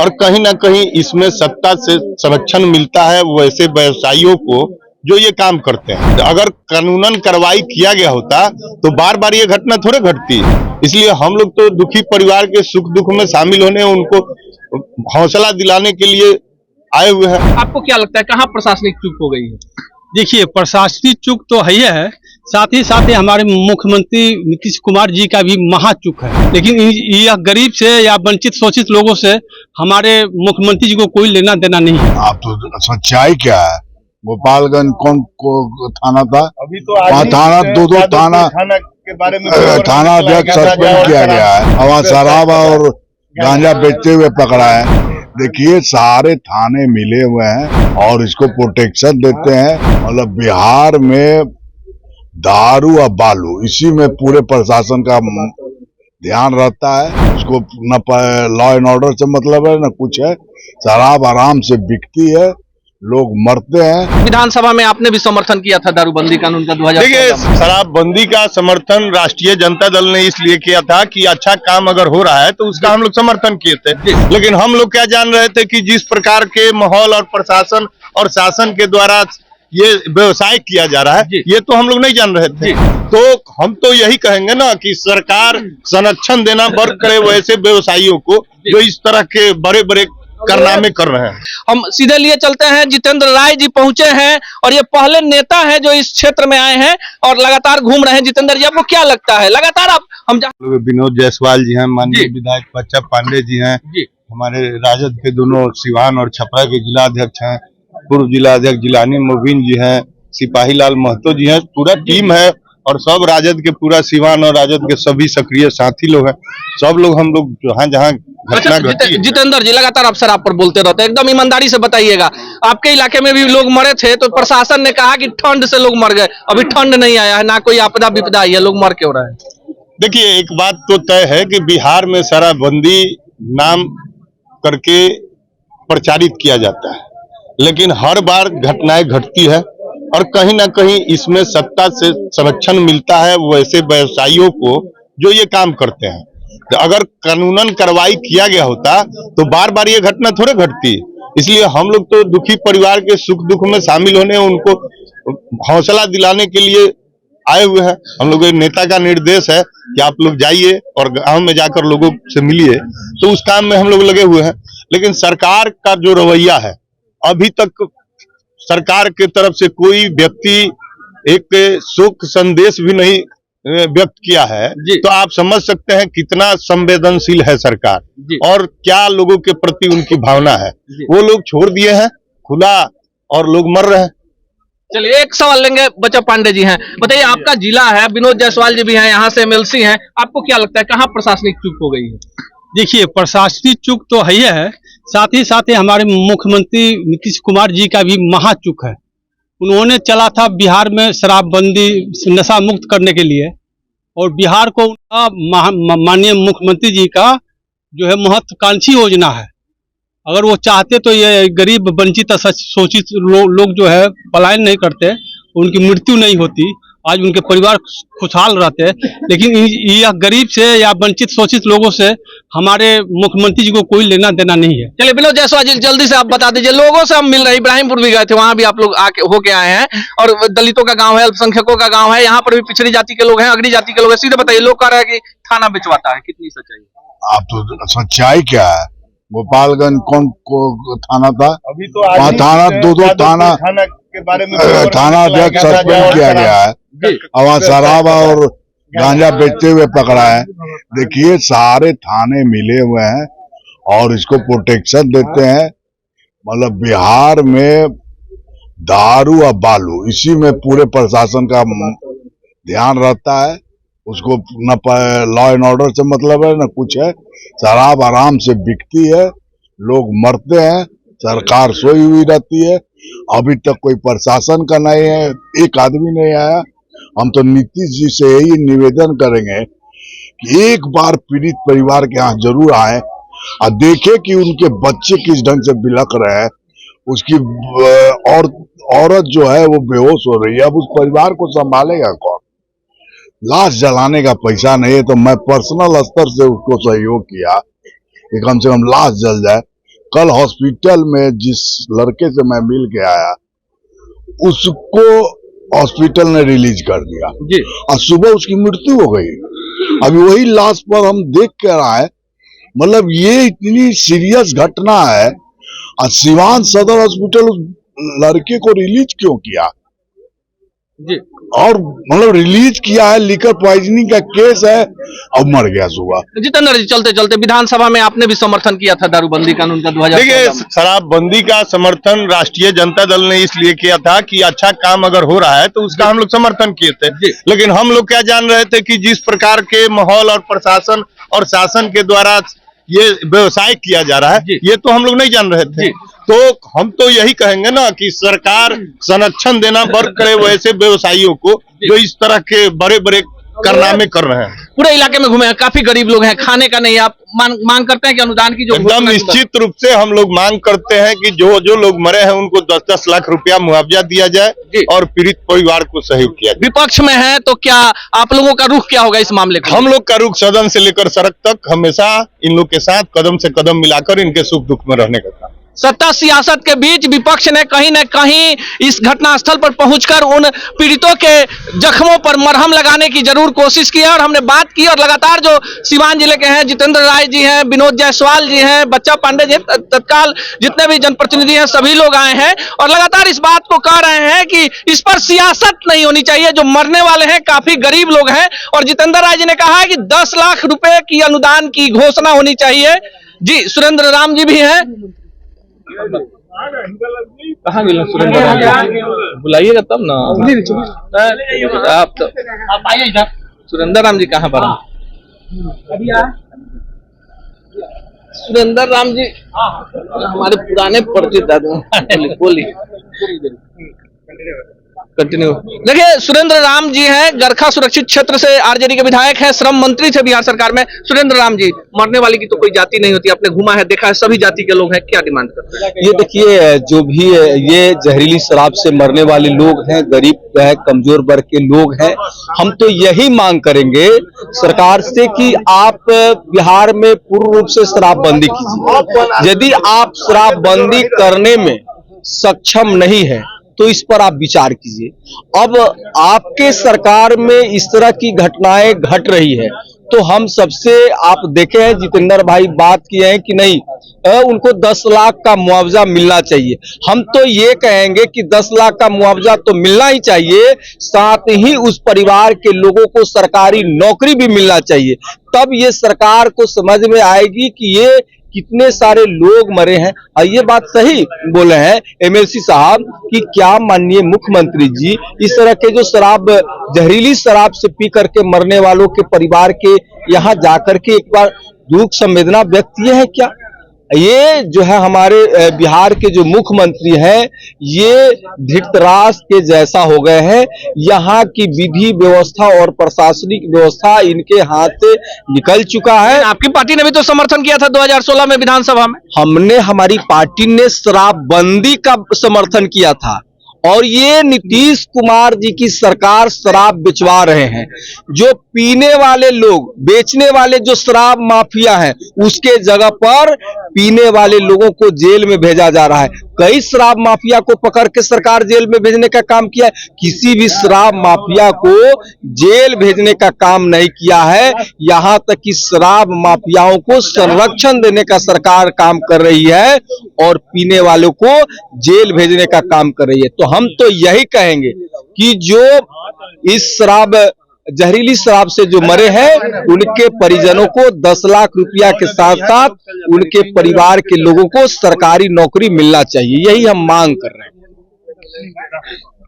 और कहीं ना कहीं इसमें सत्ता से संरक्षण मिलता है वैसे व्यवसायियों को जो ये काम करते हैं। अगर कानूनन कार्रवाई किया गया होता तो बार बार ये घटना थोड़े घटती। इसलिए हम लोग तो दुखी परिवार के सुख दुख में शामिल होने, उनको हौसला दिलाने के लिए आए हुए हैं। आपको क्या लगता है कहाँ प्रशासनिक चूक हो गई है? देखिए, प्रशासनिक चूक तो है, साथ ही हमारे मुख्यमंत्री नीतीश कुमार जी का भी महा चूक है। लेकिन यह गरीब से या वंचित शोषित लोगों से हमारे मुख्यमंत्री जी को कोई लेना देना नहीं है। आप तो सच्चाई क्या है? गोपालगंज कौन को थाना था? अभी तो थाना दो थाना के बारे में थाना अध्यक्ष सस्पेंड किया गया है। वहाँ शराब और गांजा बेचते हुए पकड़ा है। देखिए, सारे थाने मिले हुए हैं और इसको प्रोटेक्शन देते हैं। मतलब बिहार में दारू और बालू, इसी में पूरे प्रशासन का ध्यान रहता है। उसको न लॉ एंड ऑर्डर से मतलब है न कुछ है। शराब आराम से बिकती है, लोग मरते हैं। विधानसभा में आपने भी समर्थन किया था दारूबंदी कानून का 2014 देखिए, शराबबंदी का समर्थन राष्ट्रीय जनता दल ने इसलिए किया था कि अच्छा काम अगर हो रहा है तो उसका हम लोग समर्थन किए थे। लेकिन हम लोग क्या जान रहे थे कि जिस प्रकार के माहौल और प्रशासन और शासन के द्वारा ये व्यवसाय किया जा रहा है, ये तो हम लोग नहीं जान रहे थे। तो हम तो यही कहेंगे ना कि सरकार संरक्षण देना बंद करे वैसे व्यवसायियों को जो इस तरह के बड़े बड़े कारनामे कर रहे हैं। हम सीधे लिए चलते हैं। जितेंद्र राय जी पहुंचे हैं और ये पहले नेता हैं जो इस क्षेत्र में आए हैं और लगातार घूम रहे हैं। जितेंद्र जी, आपको क्या लगता है लगातार हम विनोद जायसवाल जी हैं, माननीय विधायक बच्चा पांडे जी हैं, हमारे राजद के दोनों सिवान और छपरा के जिला अध्यक्ष हैं, पूर्व जिला अध्यक्ष जिलानी मोबिन जी हैं, सिपाही लाल महतो जी हैं, पूरा टीम है और सब राजद के पूरा सिवान और राजद के सभी सक्रिय साथी लोग हैं। सब लोग हम लोग जहाँ जहाँ घटना घटी है। जितेंद्र जी, लगातार अफसर आप पर बोलते रहते हैं, एकदम ईमानदारी से बताइएगा। आपके इलाके में भी लोग मरे थे तो प्रशासन ने कहा कि ठंड से लोग मर गए। अभी ठंड नहीं आया है, ना कोई आपदा विपदा आई है, लोग मर क्यों रहे हैं? देखिए, एक बात तो तय है कि बिहार में शराबबंदी नाम करके प्रचारित किया जाता है, लेकिन हर बार घटनाएं घटती है और कहीं ना कहीं इसमें सत्ता से संरक्षण मिलता है वैसे व्यवसायियों को जो ये काम करते हैं। अगर कानूनन कार्रवाई किया गया होता तो बार बार ये घटना थोड़े घटती। इसलिए हम लोग तो दुखी परिवार के सुख दुख में शामिल होने, उनको हौसला दिलाने के लिए आए हुए हैं। हम लोग नेता का निर्देश है कि आप लोग जाइए और गांव में जाकर लोगों से मिलिए, तो उस काम में हम लोग लगे हुए हैं। लेकिन सरकार का जो रवैया है, अभी तक सरकार के तरफ से कोई व्यक्ति एक शोक संदेश भी नहीं व्यक्त किया है, तो आप समझ सकते हैं कितना संवेदनशील है सरकार और क्या लोगों के प्रति उनकी भावना है। वो लोग छोड़ दिए हैं खुला और लोग मर रहे हैं। चलिए, एक सवाल लेंगे। बच्चा पांडे जी हैं, बताइए, आपका जिला है, विनोद जायसवाल जी भी हैं, यहाँ से एमएलसी हैं, आपको क्या लगता है कहाँ प्रशासनिक चूक हो गई है? देखिए, प्रशासनिक चूक तो है, साथ ही हमारे मुख्यमंत्री नीतीश कुमार जी का भी महा चूक है। उन्होंने चला था बिहार में शराबबंदी नशा मुक्त करने के लिए, और बिहार को माननीय मुख्यमंत्री जी का जो है महत्वाकांक्षी योजना है। अगर वो चाहते तो ये गरीब वंचित शोषित लोग जो है पलायन नहीं करते, उनकी मृत्यु नहीं होती, आज उनके परिवार खुशहाल रहते हैं। लेकिन यह गरीब से या वंचित शोषित लोगों से हमारे मुख्यमंत्री जी को कोई लेना देना नहीं है। चलिए विनोद जायसवाल जी, जल्दी से आप बता दीजिए। लोगों से हम मिल रहे हैं, इब्राहिमपुर भी गए थे, वहां भी आप लोग होके आए हैं और दलितों का गांव है, अल्पसंख्यकों का गांव है, यहाँ पर भी पिछड़ी जाति के लोग हैं, अगड़ी जाति के लोग हैं। सीधे बताइए, लोग कह रहे हैं कि थाना बिचवाता है, कितनी सच्चाई है? आप तो सच्चाई क्या है? गोपालगंज कौन को थाना था? अभी तो थाना दो थाना के बारे में थाना अध्यक्ष सस्पेंड किया गया है। वहाँ शराब और गांजा बेचते हुए पकड़ा है। देखिए, सारे थाने मिले हुए हैं और इसको प्रोटेक्शन देते हैं। मतलब बिहार में दारू और बालू, इसी में पूरे प्रशासन का ध्यान रहता है। उसको न लॉ एंड ऑर्डर से मतलब है न कुछ है। शराब आराम से बिकती है, लोग मरते हैं, सरकार सोई हुई रहती है। अभी तक कोई प्रशासन का नहीं है, एक आदमी नहीं आया। हम तो नीतीश जी से यही निवेदन करेंगे कि एक बार पीड़ित परिवार के यहाँ जरूर आए और देखे कि उनके बच्चे किस ढंग से बिलख रहे हैं। उसकी और औरत जो है वो बेहोश हो रही है। अब उस परिवार को संभालेगा कौन? लाश जलाने का पैसा नहीं है, तो मैं पर्सनल स्तर से उसको सहयोग किया कि कम से कम लाश जल जाए। कल हॉस्पिटल में जिस लड़के से मैं मिल के आया उसको हॉस्पिटल ने रिलीज कर दिया जी। और सुबह उसकी मृत्यु हो गई। अभी वही लाश पर हम देख कर आए, मतलब ये इतनी सीरियस घटना है। और सिवान सदर हॉस्पिटल उस लड़के को रिलीज क्यों किया जी। और मतलब रिलीज किया है, लिकर पॉइजनिंग का केस है और मर गया सुबह। जितेंद्र जी, चलते चलते विधानसभा में आपने भी समर्थन किया था दारूबंदी कानून का 2014 देखिए, में। शराबबंदी का समर्थन राष्ट्रीय जनता दल ने इसलिए किया था कि अच्छा काम अगर हो रहा है तो उसका हम लोग समर्थन किए थे। लेकिन हम लोग क्या जान रहे थे कि जिस प्रकार के माहौल और प्रशासन और शासन के द्वारा ये व्यवसाय किया जा रहा है, ये तो हम लोग नहीं जान रहे थे। तो हम तो यही कहेंगे ना कि सरकार संरक्षण देना बंद करे वैसे व्यवसायियों को जो इस तरह के बड़े बड़े कारनामे कर रहे हैं। पूरे इलाके में घूमे हैं, काफी गरीब लोग हैं, खाने का नहीं। आप मांग करते हैं कि अनुदान की जो एकदम निश्चित रूप से हम लोग मांग करते हैं कि जो जो लोग मरे हैं उनको 10-10 लाख रुपया मुआवजा दिया जाए और पीड़ित परिवार को सहयोग किया जाए। विपक्ष में है तो क्या आप लोगों का रुख क्या होगा इस मामले का? हम लोग का रुख सदन से लेकर सड़क तक हमेशा इन लोग के साथ कदम से कदम मिलाकर इनके सुख दुख में रहने का काम। सत्ता सियासत के बीच विपक्ष ने कहीं न कहीं इस घटनास्थल पर पहुंचकर उन पीड़ितों के जख्मों पर मरहम लगाने की जरूर कोशिश की है। और हमने बात की और लगातार जो सिवान जिले के हैं, जितेंद्र राय जी हैं, विनोद जायसवाल जी हैं, बच्चा पांडे जी, तत्काल जितने भी जनप्रतिनिधि हैं सभी लोग आए हैं और लगातार इस बात को कह रहे हैं कि इस पर सियासत नहीं होनी चाहिए। जो मरने वाले हैं काफी गरीब लोग हैं और जितेंद्र राय जी ने कहा है कि 10 लाख रुपए की अनुदान की घोषणा होनी चाहिए। जी, सुरेंद्र राम जी भी हैं। कहाँ मिले सुरेंद्र राम जी? बुलाइएगा तब ना आप तो आइए इधर। सुरेंद्र राम जी कहाँ पर हैं? सुरेंद्र राम जी हमारे पुराने परिचित आदमी। बोलिए, कंटिन्यू। देखिए, सुरेंद्र राम जी हैं, गरखा सुरक्षित क्षेत्र से आरजेडी के विधायक हैं, श्रम मंत्री थे बिहार सरकार में। सुरेंद्र राम जी, मरने वाली की तो कोई जाति नहीं होती, आपने घुमा है, देखा है, सभी जाति के लोग हैं, क्या डिमांड करते हैं? ये देखिए, जो भी ये जहरीली शराब से मरने वाले लोग हैं, गरीब है, कमजोर वर्ग के लोग हैं, हम तो यही मांग करेंगे सरकार से कि आप बिहार में पूर्ण रूप से शराबबंदी कीजिए। यदि आप शराबबंदी करने में सक्षम नहीं है तो इस पर आप विचार कीजिए। अब आपके सरकार में इस तरह की घटनाएं घट रही है तो हम सबसे, आप देखे हैं जितेंद्र भाई बात किए हैं कि नहीं उनको 10 लाख का मुआवजा मिलना चाहिए। हम तो ये कहेंगे कि 10 लाख का मुआवजा तो मिलना ही चाहिए, साथ ही उस परिवार के लोगों को सरकारी नौकरी भी मिलना चाहिए। तब ये सरकार को समझ में आएगी कि ये कितने सारे लोग मरे हैं। और ये बात सही बोले हैं एमएलसी साहब कि क्या माननीय मुख्यमंत्री जी इस तरह के जो शराब, जहरीली शराब से पी करके मरने वालों के परिवार के यहाँ जाकर के एक बार दुख संवेदना व्यक्त किए हैं क्या? ये जो है हमारे बिहार के जो मुख्यमंत्री हैं ये धृतराष्ट्र के जैसा हो गए हैं। यहाँ की विधि व्यवस्था और प्रशासनिक व्यवस्था इनके हाथ से निकल चुका है। आपकी पार्टी ने भी तो समर्थन किया था 2016 में विधानसभा में। हमारी पार्टी ने शराबबंदी का समर्थन किया था और ये नीतीश कुमार जी की सरकार शराब बेचवा रहे हैं। जो पीने वाले लोग, बेचने वाले जो शराब माफिया हैं उसके जगह पर पीने वाले लोगों को जेल में भेजा जा रहा है। कई शराब माफिया को पकड़ के सरकार जेल में भेजने का काम किया है, किसी भी शराब माफिया को जेल भेजने का काम नहीं किया है। यहाँ तक कि शराब माफियाओं को संरक्षण देने का सरकार काम कर रही है और पीने वालों को जेल भेजने का काम कर रही है। तो हम तो यही कहेंगे कि जो इस जहरीली शराब से जो मरे हैं उनके परिजनों को 10 लाख रुपया के साथ साथ उनके परिवार के लोगों को सरकारी नौकरी मिलना चाहिए, यही हम मांग कर रहे हैं।